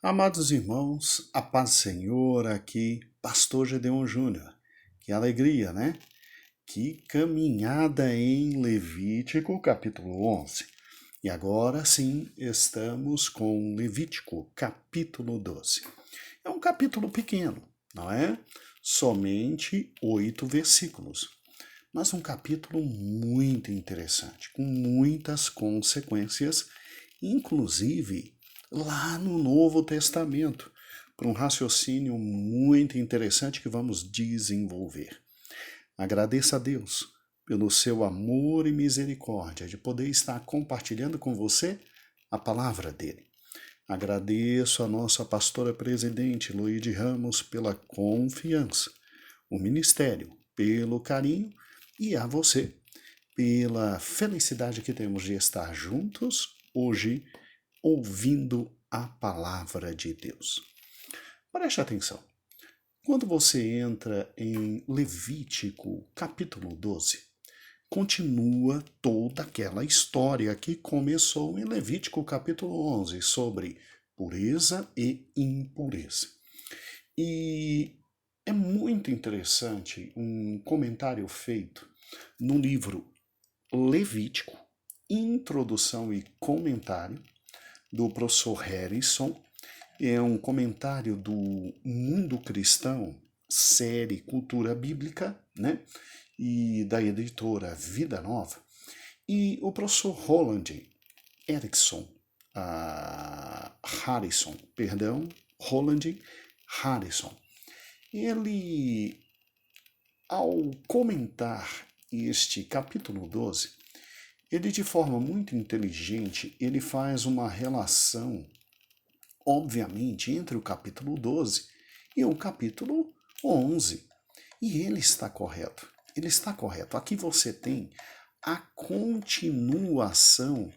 Amados irmãos, a paz do Senhor, aqui, Pastor Gedeon Júnior. Que alegria, né? Que caminhada em Levítico, capítulo 11. E agora sim, estamos com Levítico, capítulo 12. É um capítulo pequeno, não é? Somente 8 versículos. Mas um capítulo muito interessante, com muitas consequências, inclusive lá no Novo Testamento, para um raciocínio muito interessante que vamos desenvolver. Agradeça a Deus pelo seu amor e misericórdia de poder estar compartilhando com você a palavra dele. Agradeço a nossa pastora presidente, Luíde Ramos, pela confiança, o ministério pelo carinho e a você pela felicidade que temos de estar juntos hoje ouvindo a palavra de Deus. Preste atenção. Quando você entra em Levítico, capítulo 12, continua toda aquela história que começou em Levítico, capítulo 11, sobre pureza e impureza. E é muito interessante um comentário feito no livro Levítico, Introdução e Comentário, do professor Harrison. É um comentário do Mundo Cristão, série Cultura Bíblica, né? E da editora Vida Nova. E o professor Roland Harrison, ele, ao comentar este capítulo 12, ele de forma muito inteligente, ele faz uma relação, obviamente, entre o capítulo 12 e o capítulo 11. E ele está correto. Ele está correto. Aqui você tem a continuação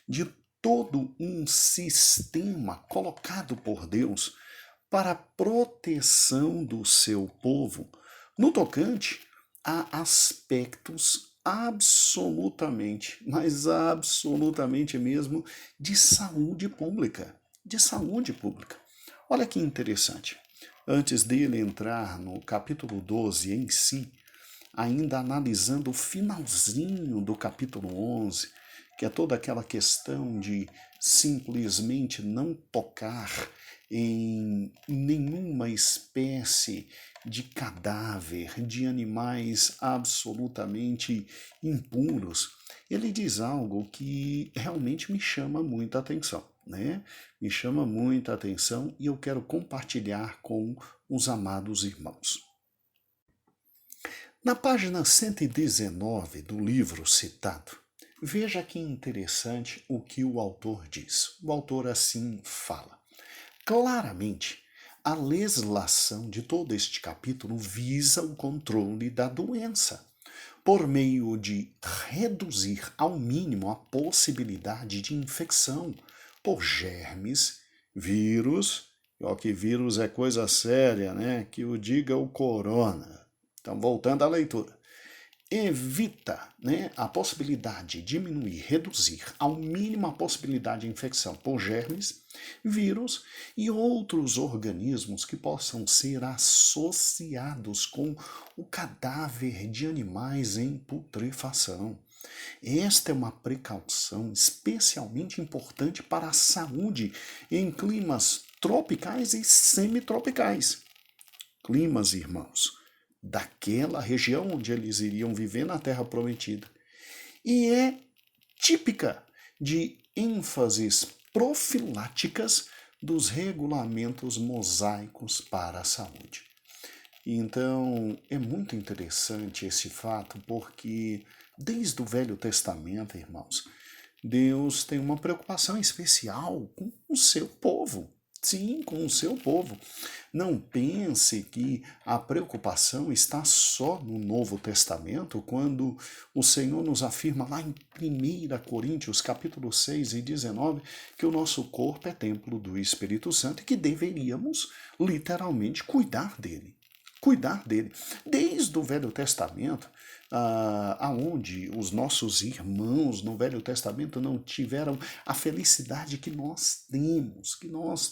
de todo um sistema colocado por Deus para a proteção do seu povo no tocante a aspectos absolutamente, mas absolutamente mesmo, de saúde pública. De saúde pública. Olha que interessante. Antes dele entrar no capítulo 12 em si, ainda analisando o finalzinho do capítulo 11, que é toda aquela questão de simplesmente não tocar em nenhuma espécie de cadáver, de animais absolutamente impuros, ele diz algo que realmente me chama muita atenção, né? Me chama muita atenção e eu quero compartilhar com os amados irmãos. Na página 119 do livro citado, veja que interessante o que o autor diz. O autor assim fala. Claramente, a legislação de todo este capítulo visa o controle da doença, por meio de reduzir ao mínimo a possibilidade de infecção por germes, vírus, ó que vírus é coisa séria, né? Que o diga o corona. Então, voltando à leitura. Evita, né, a possibilidade de diminuir, reduzir ao mínimo a possibilidade de infecção por germes, vírus e outros organismos que possam ser associados com o cadáver de animais em putrefação. Esta é uma precaução especialmente importante para a saúde em climas tropicais e semitropicais. Climas, irmãos, daquela região onde eles iriam viver na Terra Prometida. E é típica de ênfases profiláticas dos regulamentos mosaicos para a saúde. Então, é muito interessante esse fato, porque desde o Velho Testamento, irmãos, Deus tem uma preocupação especial com o seu povo. Sim, com o seu povo. Não pense que a preocupação está só no Novo Testamento, quando o Senhor nos afirma lá em 1 Coríntios, capítulo 6 e 19, que o nosso corpo é templo do Espírito Santo e que deveríamos literalmente cuidar dele. Cuidar dele. Desde o Velho Testamento, aonde os nossos irmãos no Velho Testamento não tiveram a felicidade que nós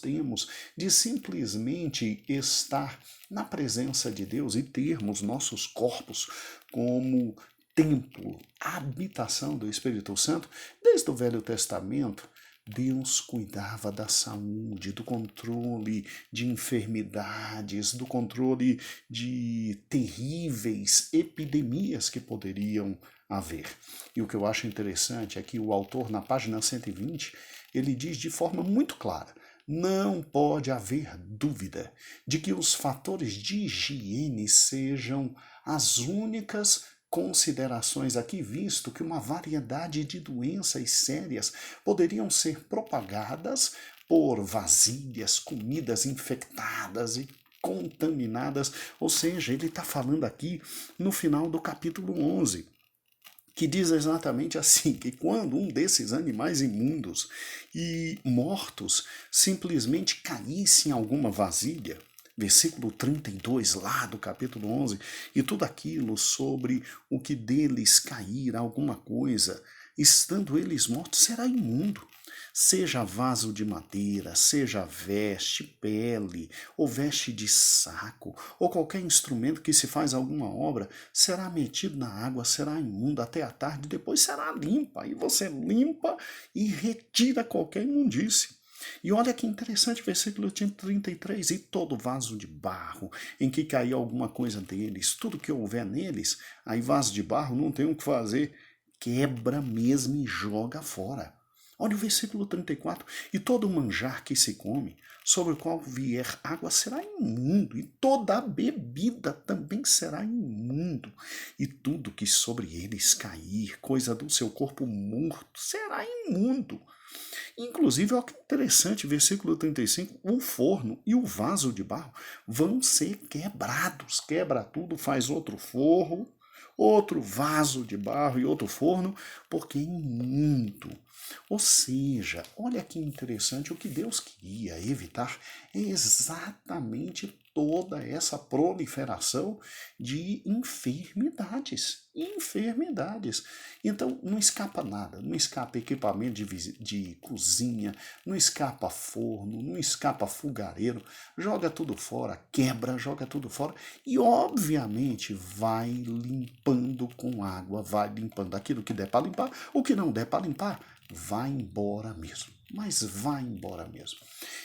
temos de simplesmente estar na presença de Deus e termos nossos corpos como templo, habitação do Espírito Santo. Desde o Velho Testamento, Deus cuidava da saúde, do controle de enfermidades, do controle de terríveis epidemias que poderiam haver. E o que eu acho interessante é que o autor, na página 120, ele diz de forma muito clara: não pode haver dúvida de que os fatores de higiene sejam as únicas considerações aqui, visto que uma variedade de doenças sérias poderiam ser propagadas por vasilhas, comidas infectadas e contaminadas. Ou seja, ele está falando aqui no final do capítulo 11, que diz exatamente assim, que quando um desses animais imundos e mortos simplesmente caísse em alguma vasilha, versículo 32 lá do capítulo 11, e tudo aquilo sobre o que deles cair alguma coisa, estando eles mortos, será imundo. Seja vaso de madeira, seja veste, pele, ou veste de saco, ou qualquer instrumento que se faz alguma obra, será metido na água, será imundo até a tarde, depois será limpa. Aí você limpa e retira qualquer imundície. E olha que interessante, versículo 33, e todo vaso de barro em que cair alguma coisa deles, tudo que houver neles, aí vaso de barro não tem o que fazer, quebra mesmo e joga fora. Olha o versículo 34, e todo manjar que se come, sobre o qual vier água, será imundo, e toda a bebida também será imundo, e tudo que sobre eles cair, coisa do seu corpo morto, será imundo. Inclusive, olha que interessante, versículo 35, o forno e o vaso de barro vão ser quebrados. Quebra tudo, faz outro forro, outro vaso de barro e outro forno, porque é imundo. Ou seja, olha que interessante, o que Deus queria evitar é exatamente toda essa proliferação de enfermidades. Enfermidades. Então não escapa nada, não escapa equipamento de cozinha, não escapa forno, não escapa fogareiro, joga tudo fora, quebra, joga tudo fora e obviamente vai limpando com água, vai limpando aquilo que der para limpar, o que não der para limpar, vai embora mesmo. Mas vai embora mesmo.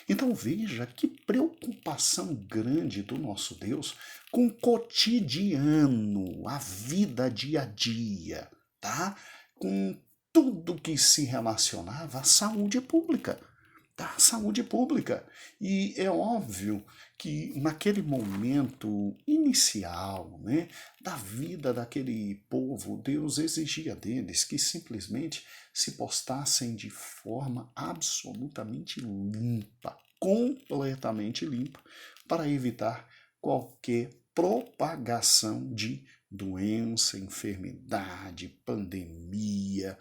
Então veja que preocupação grande do nosso Deus com o cotidiano, a vida dia a dia, tá? Com tudo que se relacionava à saúde pública. Tá? Saúde pública. E é óbvio que naquele momento inicial, né, da vida daquele povo, Deus exigia deles que simplesmente se postassem de forma absolutamente limpa, completamente limpa, para evitar qualquer propagação de doença, enfermidade, pandemia.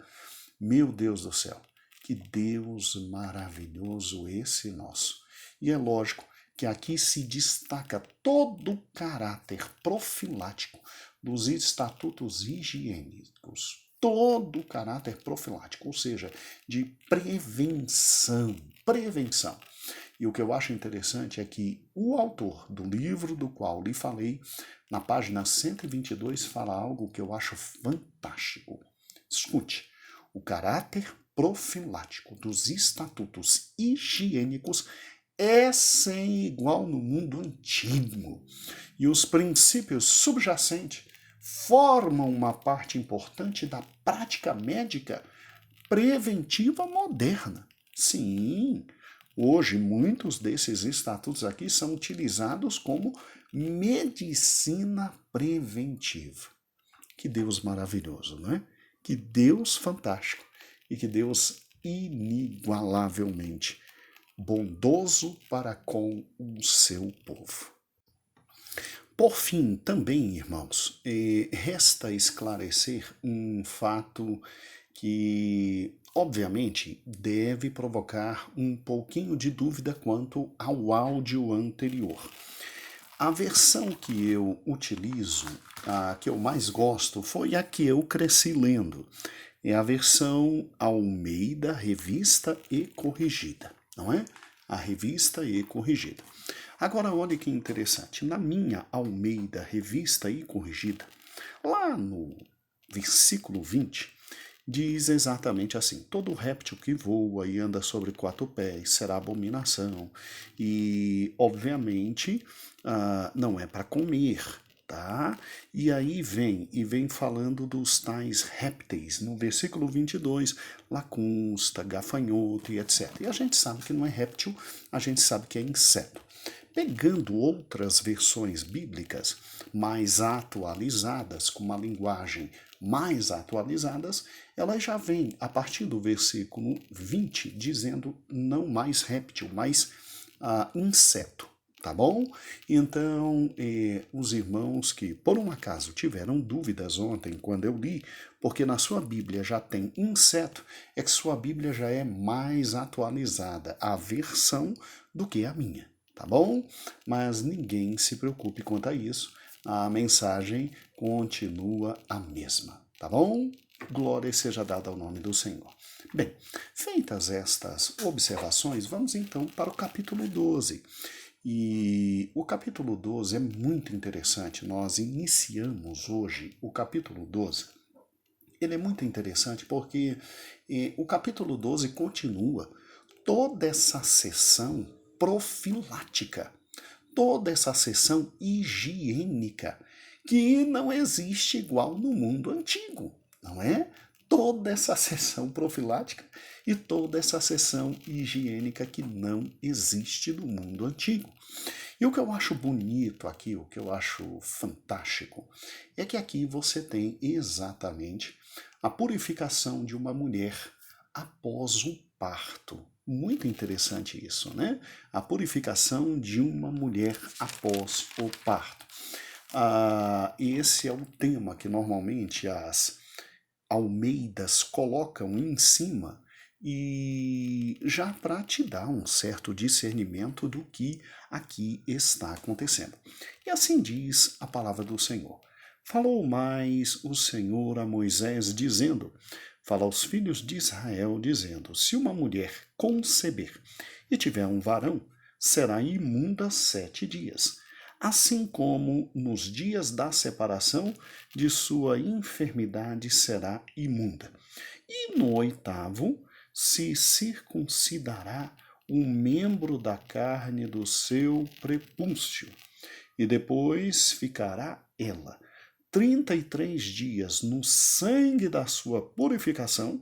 Meu Deus do céu, que Deus maravilhoso esse nosso. E é lógico que aqui se destaca todo o caráter profilático dos estatutos higiênicos. Todo o caráter profilático, ou seja, de prevenção. Prevenção. E o que eu acho interessante é que o autor do livro do qual lhe falei, na página 122, fala algo que eu acho fantástico. Escute, o caráter profilático dos estatutos higiênicos é sem igual no mundo antigo. E os princípios subjacentes formam uma parte importante da prática médica preventiva moderna. Sim, hoje muitos desses estatutos aqui são utilizados como medicina preventiva. Que Deus maravilhoso, não é? Que Deus fantástico e que Deus inigualavelmente bondoso para com o seu povo. Por fim, também, irmãos, resta esclarecer um fato que, obviamente, deve provocar um pouquinho de dúvida quanto ao áudio anterior. A versão que eu utilizo, a que eu mais gosto, foi a que eu cresci lendo. É a versão Almeida, Revista e Corrigida, não é? A Revista e Corrigida. Agora, olha que interessante. Na minha Almeida, Revista e Corrigida, lá no versículo 20, diz exatamente assim: todo réptil que voa e anda sobre quatro pés será abominação. E, obviamente, não é para comer, tá? E aí vem falando dos tais répteis, no versículo 22, lacusta, gafanhoto e etc. E a gente sabe que não é réptil, a gente sabe que é inseto. Pegando outras versões bíblicas mais atualizadas, com uma linguagem mais atualizadas, elas já vêm a partir do versículo 20 dizendo não mais réptil, mais inseto. Tá bom? Então, os irmãos que por um acaso tiveram dúvidas ontem quando eu li, porque na sua Bíblia já tem inseto, é que sua Bíblia já é mais atualizada, a versão do que a minha. Tá bom? Mas ninguém se preocupe quanto a isso, a mensagem continua a mesma. Tá bom? Glória seja dada ao nome do Senhor. Bem, feitas estas observações, vamos então para o capítulo 12. E o capítulo 12 é muito interessante. Nós iniciamos hoje o capítulo 12. Ele é muito interessante porque o capítulo 12 continua toda essa sessão profilática, toda essa sessão higiênica, que não existe igual no mundo antigo, não é? Toda essa sessão profilática e toda essa sessão higiênica que não existe no mundo antigo. E o que eu acho bonito aqui, o que eu acho fantástico, é que aqui você tem exatamente a purificação de uma mulher após o parto. Muito interessante isso, né? A purificação de uma mulher após o parto. Esse é o tema que normalmente as Almeidas colocam em cima e já para te dar um certo discernimento do que aqui está acontecendo. E assim diz a palavra do Senhor. Falou mais o Senhor a Moisés, dizendo: fala aos filhos de Israel, dizendo: se uma mulher conceber e tiver um varão, será imunda 7 dias, assim como nos dias da separação de sua enfermidade será imunda. E no 8º se circuncidará um membro da carne do seu prepúcio, e depois ficará ela 33 dias no sangue da sua purificação,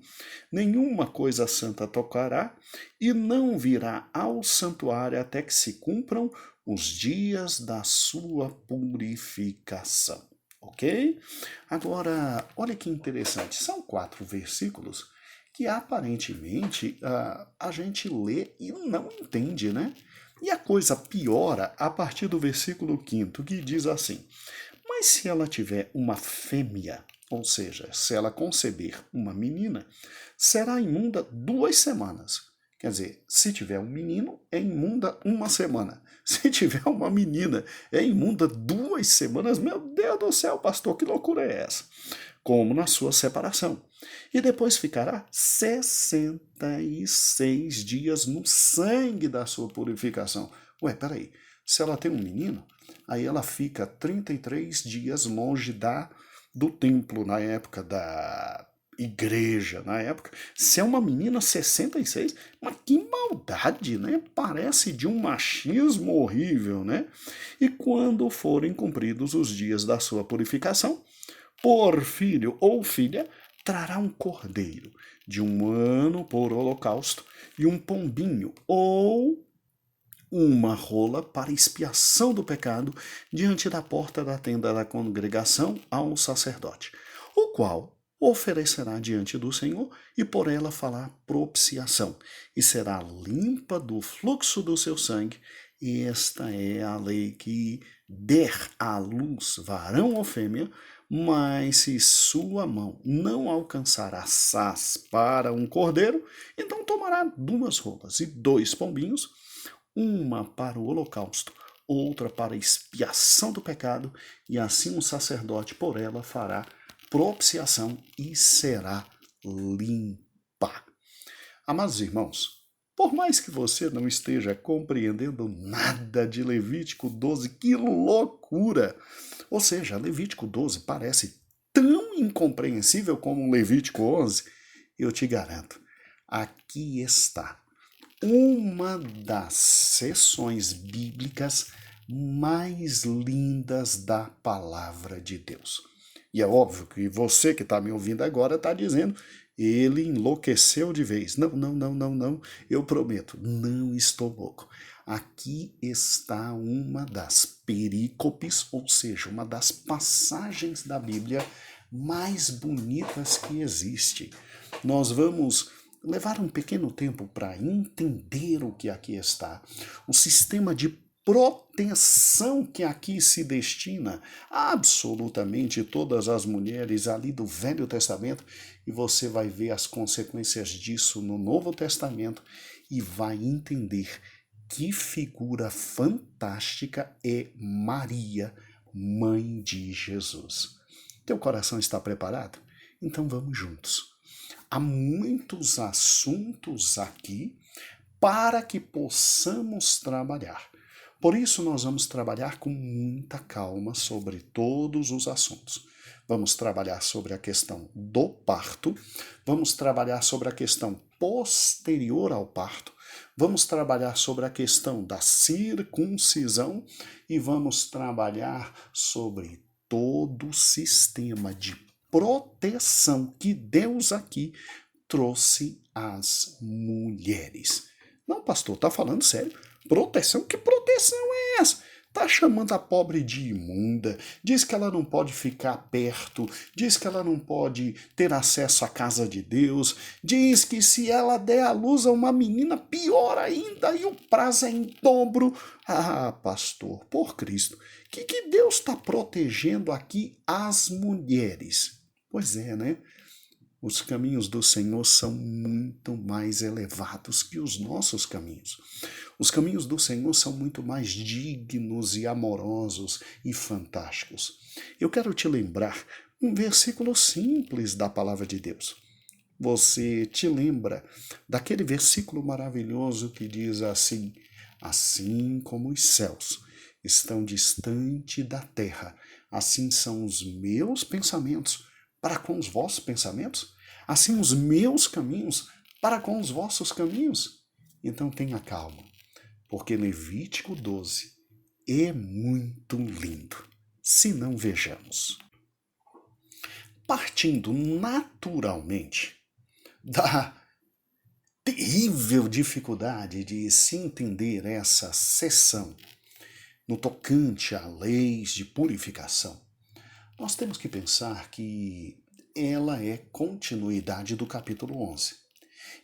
nenhuma coisa santa tocará, e não virá ao santuário até que se cumpram os dias da sua purificação. Ok? Agora, olha que interessante, são 4 versículos que aparentemente a gente lê e não entende, né? E a coisa piora a partir do versículo 5º, que diz assim: mas se ela tiver uma fêmea, ou seja, se ela conceber uma menina, será imunda 2 semanas. Quer dizer, se tiver um menino, é imunda 1 semana. Se tiver uma menina, é imunda 2 semanas. Meu Deus do céu, pastor, que loucura é essa? Como na sua separação. E depois ficará 66 dias no sangue da sua purificação. Ué, peraí, se ela tem um menino, aí ela fica 33 dias longe do templo, na época da igreja, na época. Se é uma menina, 66, mas que maldade, né? Parece de um machismo horrível, né? E quando forem cumpridos os dias da sua purificação, por filho ou filha, trará um cordeiro de 1 ano por holocausto e um pombinho ou uma rola para expiação do pecado diante da porta da tenda da congregação ao sacerdote, o qual oferecerá diante do Senhor e por ela fará propiciação, e será limpa do fluxo do seu sangue. E esta é a lei que der à luz varão ou fêmea, mas se sua mão não alcançar assaz para um cordeiro, então tomará 2 rolas e 2 pombinhos, uma para o holocausto, outra para expiação do pecado, e assim um sacerdote por ela fará propiciação e será limpa. Amados irmãos, por mais que você não esteja compreendendo nada de Levítico 12, que loucura! Ou seja, Levítico 12 parece tão incompreensível como Levítico 11, eu te garanto, aqui está uma das seções bíblicas mais lindas da palavra de Deus. E é óbvio que você que está me ouvindo agora está dizendo, ele enlouqueceu de vez. Não, não, não, não, não. Eu prometo, não estou louco. Aqui está uma das perícopes, ou seja, uma das passagens da Bíblia mais bonitas que existe. Nós vamos levar um pequeno tempo para entender o que aqui está. O sistema de proteção que aqui se destina a absolutamente todas as mulheres ali do Velho Testamento, e você vai ver as consequências disso no Novo Testamento e vai entender que figura fantástica é Maria, mãe de Jesus. Teu coração está preparado? Então vamos juntos. Há muitos assuntos aqui para que possamos trabalhar. Por isso, nós vamos trabalhar com muita calma sobre todos os assuntos. Vamos trabalhar sobre a questão do parto, vamos trabalhar sobre a questão posterior ao parto, vamos trabalhar sobre a questão da circuncisão e vamos trabalhar sobre todo o sistema de proteção que Deus aqui trouxe às mulheres. Não, pastor, tá falando sério? Proteção? Que proteção é essa? Tá chamando a pobre de imunda, diz que ela não pode ficar perto, diz que ela não pode ter acesso à casa de Deus, diz que se ela der à luz a uma menina, pior ainda, e o prazo é em dobro. Ah, pastor, por Cristo, que Deus está protegendo aqui as mulheres? Pois é, né? Os caminhos do Senhor são muito mais elevados que os nossos caminhos. Os caminhos do Senhor são muito mais dignos e amorosos e fantásticos. Eu quero te lembrar um versículo simples da palavra de Deus. Você te lembra daquele versículo maravilhoso que diz assim: assim como os céus estão distante da terra, assim são os meus pensamentos para com os vossos pensamentos, assim os meus caminhos para com os vossos caminhos. Então tenha calma, porque Levítico 12 é muito lindo. Se não, vejamos. Partindo naturalmente da terrível dificuldade de se entender essa seção no tocante a leis de purificação, nós temos que pensar que ela é continuidade do capítulo 11.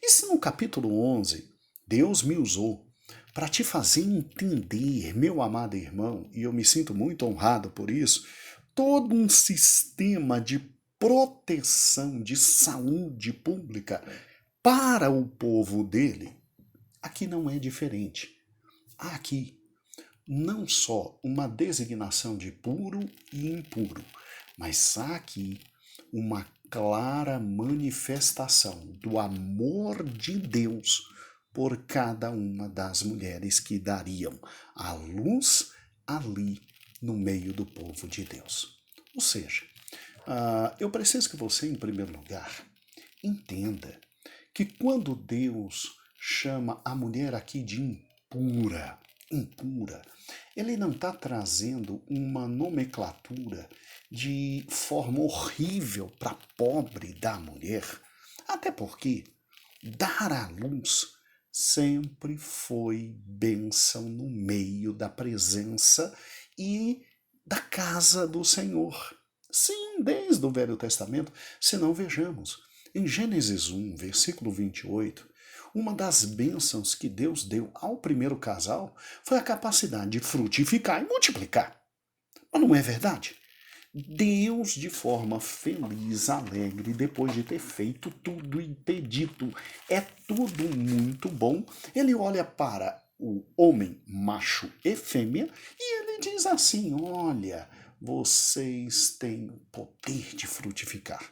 E se no capítulo 11 Deus me usou para te fazer entender, meu amado irmão, e eu me sinto muito honrado por isso, todo um sistema de proteção, de saúde pública para o povo dele, aqui não é diferente. Há aqui não só uma designação de puro e impuro, mas há aqui uma clara manifestação do amor de Deus por cada uma das mulheres que dariam a luz ali no meio do povo de Deus. Ou seja, eu preciso que você, em primeiro lugar, entenda que quando Deus chama a mulher aqui de impura, ele não está trazendo uma nomenclatura de forma horrível para a pobre da mulher, até porque dar à luz sempre foi bênção no meio da presença e da casa do Senhor. Sim, desde o Velho Testamento, se não vejamos. Em Gênesis 1, versículo 28, uma das bênçãos que Deus deu ao primeiro casal foi a capacidade de frutificar e multiplicar. Mas não é verdade? Deus, de forma feliz, alegre, depois de ter feito tudo e ter dito, é tudo muito bom, ele olha para o homem macho e fêmea, e ele diz assim: olha, vocês têm o poder de frutificar.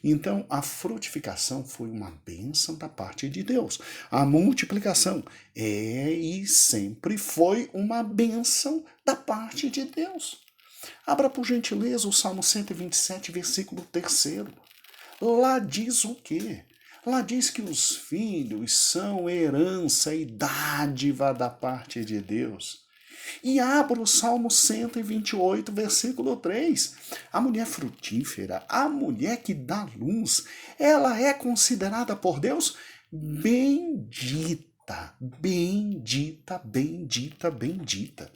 Então, a frutificação foi uma bênção da parte de Deus. A multiplicação é e sempre foi uma bênção da parte de Deus. Abra por gentileza o Salmo 127, versículo 3. Lá diz o quê? Lá diz que os filhos são herança e dádiva da parte de Deus. E abra o Salmo 128, versículo 3. A mulher frutífera, a mulher que dá luz, ela é considerada por Deus bendita, bendita, bendita, bendita.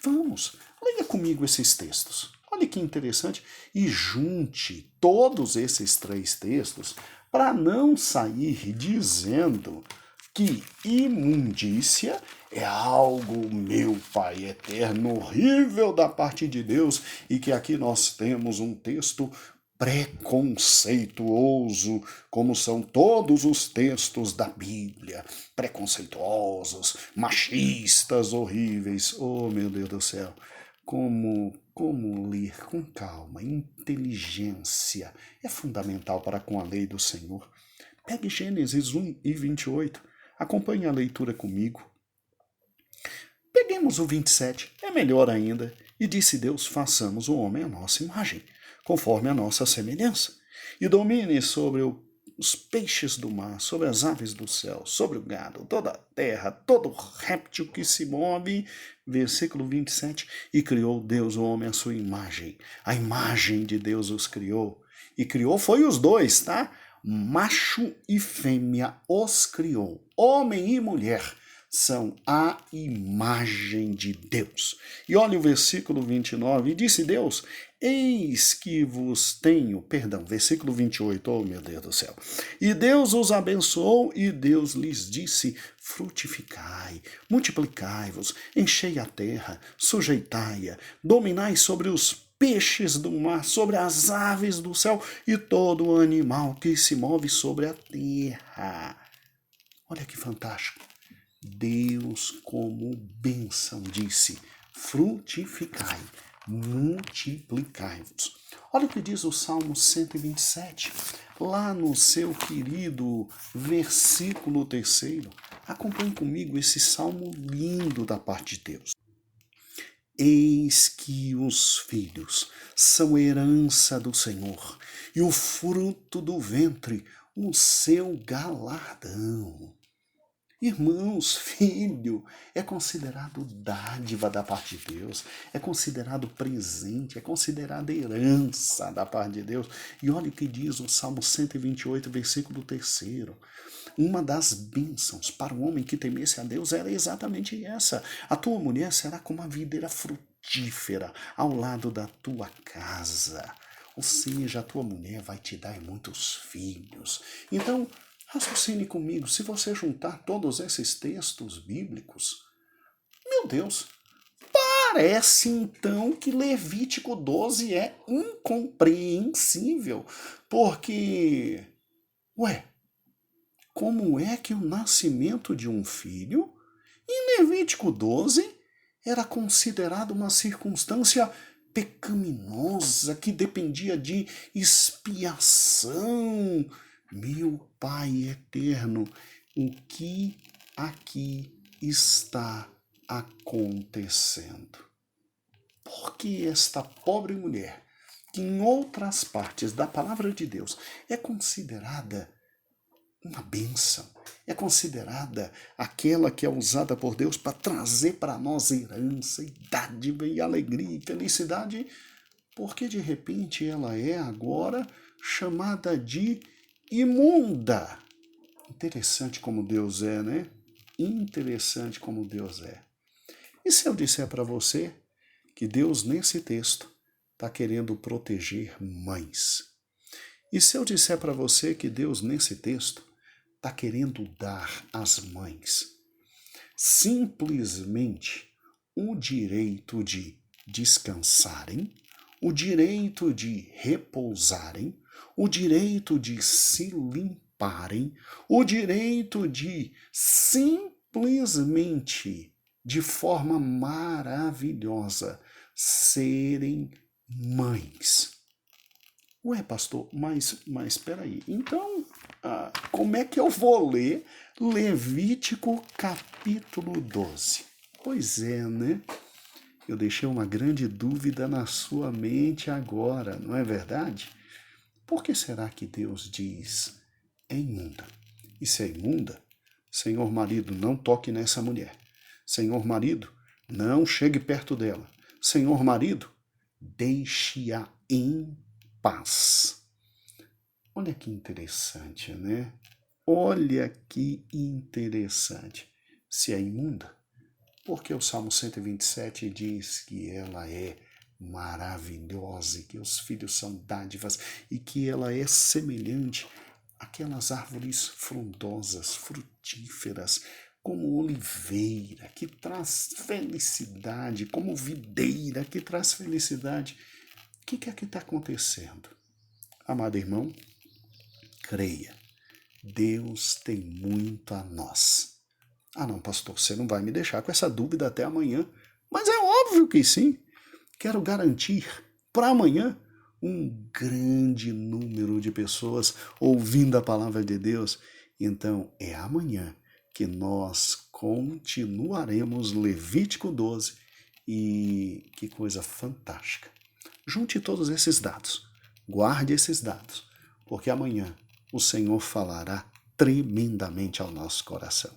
Vamos, leia comigo esses textos. Olha que interessante. E junte todos esses 3 textos para não sair dizendo que imundícia é algo, meu Pai eterno, horrível da parte de Deus, e que aqui nós temos um texto preconceituoso, como são todos os textos da Bíblia, preconceituosos, machistas, horríveis. Oh, meu Deus do céu! Como ler com calma, inteligência é fundamental para com a lei do Senhor. Pegue Gênesis 1 e 28. Acompanhe a leitura comigo. Peguemos o 27, é melhor ainda. E disse Deus: façamos o homem à nossa imagem, conforme a nossa semelhança, e domine sobre os peixes do mar, sobre as aves do céu, sobre o gado, toda a terra, todo réptil que se move. Versículo 27, e criou Deus o homem à sua imagem. A imagem de Deus os criou. E criou foi os dois, tá? Macho e fêmea os criou. Homem e mulher são a imagem de Deus. E olha o versículo 29, e disse Deus: eis que vos tenho, versículo 28, oh meu Deus do céu. E Deus os abençoou, e Deus lhes disse: frutificai, multiplicai-vos, enchei a terra, sujeitai-a, dominai sobre os peixes do mar, sobre as aves do céu e todo o animal que se move sobre a terra. Olha que fantástico. Deus, como bênção, disse: frutificai, multiplicai-vos. Olha o que diz o Salmo 127, lá no seu querido versículo 3. Acompanhe comigo esse salmo lindo da parte de Deus. Eis que os filhos são herança do Senhor, e o fruto do ventre, o seu galardão. Irmãos, filho é considerado dádiva da parte de Deus, é considerado presente, é considerado herança da parte de Deus. E olha o que diz o Salmo 128, versículo 3. Uma das bênçãos para o homem que temesse a Deus era exatamente essa: a tua mulher será como a videira frutífera ao lado da tua casa. Ou seja, a tua mulher vai te dar muitos filhos. Então, raciocine comigo, se você juntar todos esses textos bíblicos, meu Deus, parece então que Levítico 12 é incompreensível, porque, como é que o nascimento de um filho, em Levítico 12, era considerado uma circunstância pecaminosa que dependia de expiação? Meu Pai eterno, o que aqui está acontecendo? Por que esta pobre mulher, que em outras partes da palavra de Deus é considerada uma bênção, é considerada aquela que é usada por Deus para trazer para nós herança e dádiva e alegria e felicidade, porque de repente ela é agora chamada de imunda? Interessante como Deus é, né? Interessante como Deus é. E se eu disser para você que Deus, nesse texto, está querendo proteger mães? E se eu disser para você que Deus, nesse texto, está querendo dar às mães simplesmente o direito de descansarem, o direito de repousarem, o direito de se limparem, o direito de simplesmente simplesmente, de forma maravilhosa, serem mães. Ué, pastor, mas espera aí. Então, como é que eu vou ler Levítico capítulo 12? Pois é, né? Eu deixei uma grande dúvida na sua mente agora, não é verdade? Por que será que Deus diz é imunda? E se é imunda, Senhor marido, não toque nessa mulher. Senhor marido, não chegue perto dela. Senhor marido, deixe-a em paz. Olha que interessante, né? Olha que interessante. Se é imunda, porque o Salmo 127 diz que ela é maravilhosa e que os filhos são dádivas e que ela é semelhante àquelas árvores frondosas, frutíferas, como oliveira, que traz felicidade, como videira, que traz felicidade. O que é que está acontecendo? Amado irmão, creia, Deus tem muito a nós. Ah não, pastor, você não vai me deixar com essa dúvida até amanhã. Mas é óbvio que sim. Quero garantir para amanhã um grande número de pessoas ouvindo a palavra de Deus. Então é amanhã que nós continuaremos Levítico 12 e que coisa fantástica. Junte todos esses dados, guarde esses dados, porque amanhã o Senhor falará tremendamente ao nosso coração.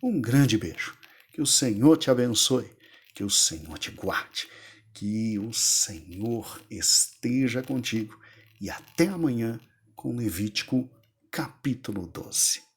Um grande beijo. Que o Senhor te abençoe. Que o Senhor te guarde. Que o Senhor esteja contigo. E até amanhã com Levítico capítulo 12.